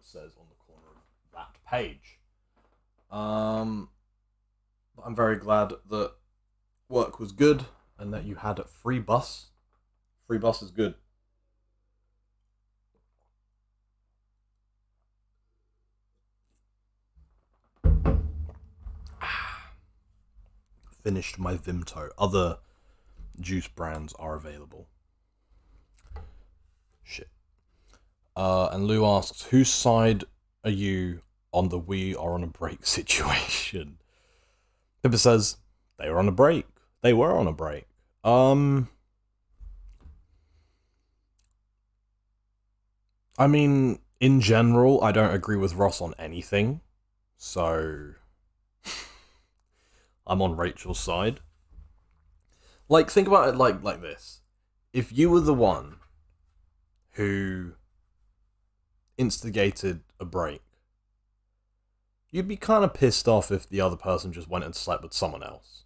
says on the corner of that page. I'm very glad that work was good and that you had a free bus. Free bus is good. Finished my Vimto. Other juice brands are available. Shit. And Lou asks, whose side are you on the we are on a break situation? Pippa says, they were on a break. They were on a break. I mean, in general, I don't agree with Ross on anything. So, I'm on Rachel's side. Like, think about it like this. If you were the one who instigated a break, you'd be kind of pissed off if the other person just went and slept with someone else.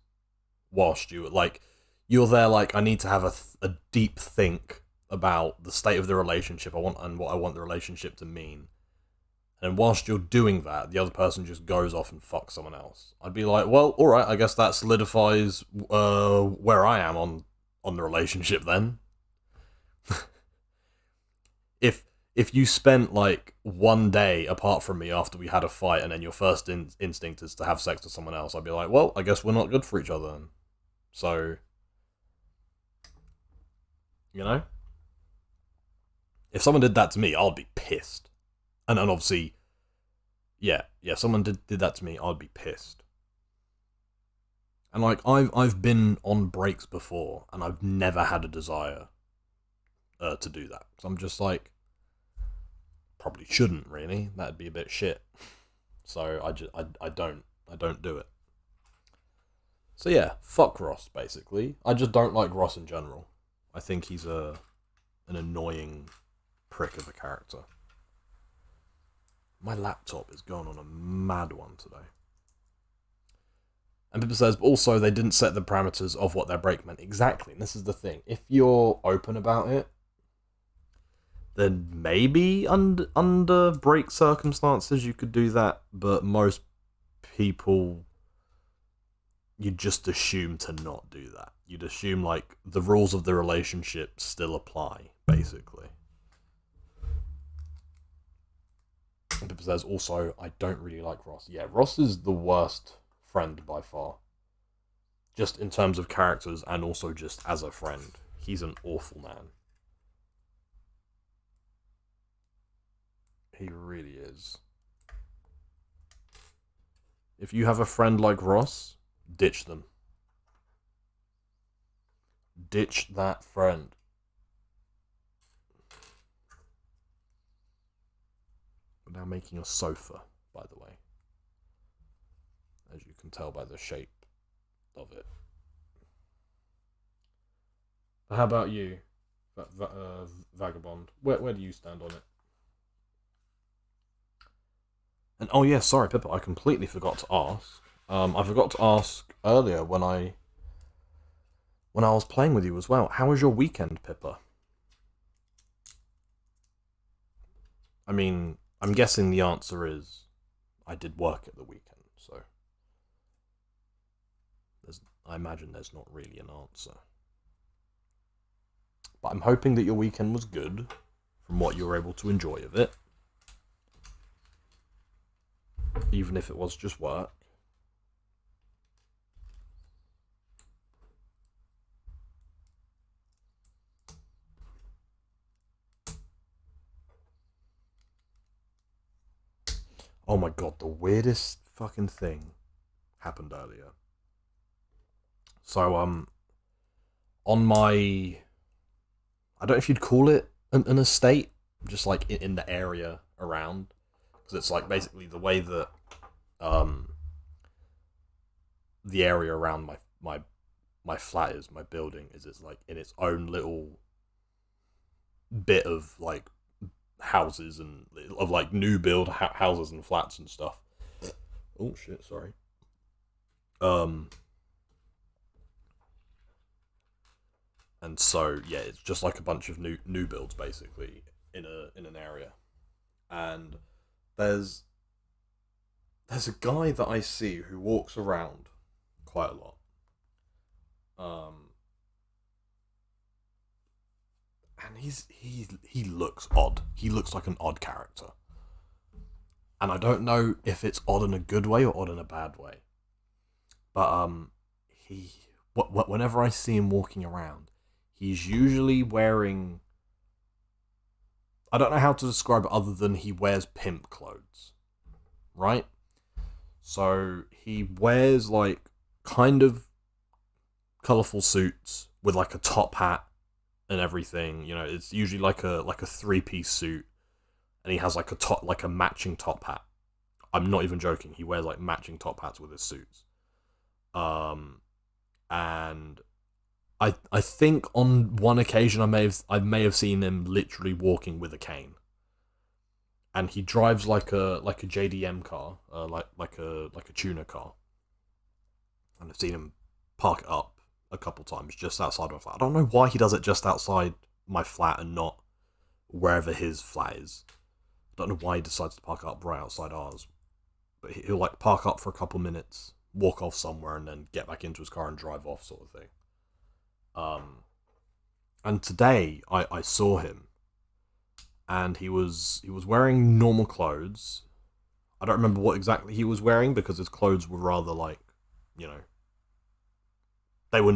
Whilst you, like, you're there like, I need to have a deep think about the state of the relationship and what I want the relationship to mean. And whilst you're doing that, the other person just goes off and fucks someone else. I'd be like, well, alright, I guess that solidifies where I am on the relationship then. If you spent like one day apart from me after we had a fight and then your first instinct is to have sex with someone else, I'd be like, well, I guess we're not good for each other then. So, you know? If someone did that to me, I'd be pissed. And obviously, yeah, someone did that to me, I'd be pissed. And like, I've been on breaks before, and I've never had a desire to do that. So I'm just like, probably shouldn't really. That'd be a bit shit. So I don't do it. So yeah, fuck Ross basically. I just don't like Ross in general. I think he's an annoying prick of a character. My laptop is going on a mad one today. And Pippa says, but also they didn't set the parameters of what their break meant. Exactly, and this is the thing. If you're open about it, then maybe under break circumstances you could do that, but most people, you just assume to not do that. You'd assume, like, the rules of the relationship still apply, basically. And Pippa says, also, I don't really like Ross. Yeah, Ross is the worst friend by far. Just in terms of characters and also just as a friend. He's an awful man. He really is. If you have a friend like Ross, ditch them. Ditch that friend. We're now making a sofa, by the way. As you can tell by the shape of it. How about you, Vagabond? Where do you stand on it? And oh yeah, sorry, Pippa, I completely forgot to ask. I forgot to ask earlier when I was playing with you as well. How was your weekend, Pippa? I mean, I'm guessing the answer is I did work at the weekend, so I imagine there's not really an answer. But I'm hoping that your weekend was good, from what you were able to enjoy of it. Even if it was just work. Oh my god, the weirdest fucking thing happened earlier. So, on my, I don't know if you'd call it an estate, just like in the area around, because it's like basically the way that, the area around my flat is, my building is, it's like in its own little bit of like houses and of like new build houses and flats and stuff. Oh shit, sorry. And so yeah, it's just like a bunch of new builds basically in an area. And there's there's a guy that I see who walks around quite a lot. Um, and he looks odd. He looks like an odd character, and I don't know if it's odd in a good way or odd in a bad way. But he whenever I see him walking around, he's usually wearing. I don't know how to describe it other than he wears pimp clothes, right? So he wears like kind of colorful suits with like a top hat and everything. You know, it's usually like a three-piece suit, and he has like a matching top hat. I'm not even joking. He wears like matching top hats with his suits. Um, and I think on one occasion I may have seen him literally walking with a cane, and he drives like a JDM car, like a tuner car, and I've seen him park it up a couple times just outside my flat. I don't know why he does it just outside my flat and not wherever his flat is. I don't know why he decides to park up right outside ours, but he'll like park up for a couple minutes, walk off somewhere, and then get back into his car and drive off, sort of thing. Um, and today I saw him, and he was wearing normal clothes. I don't remember what exactly he was wearing because his clothes were rather like, you know, they were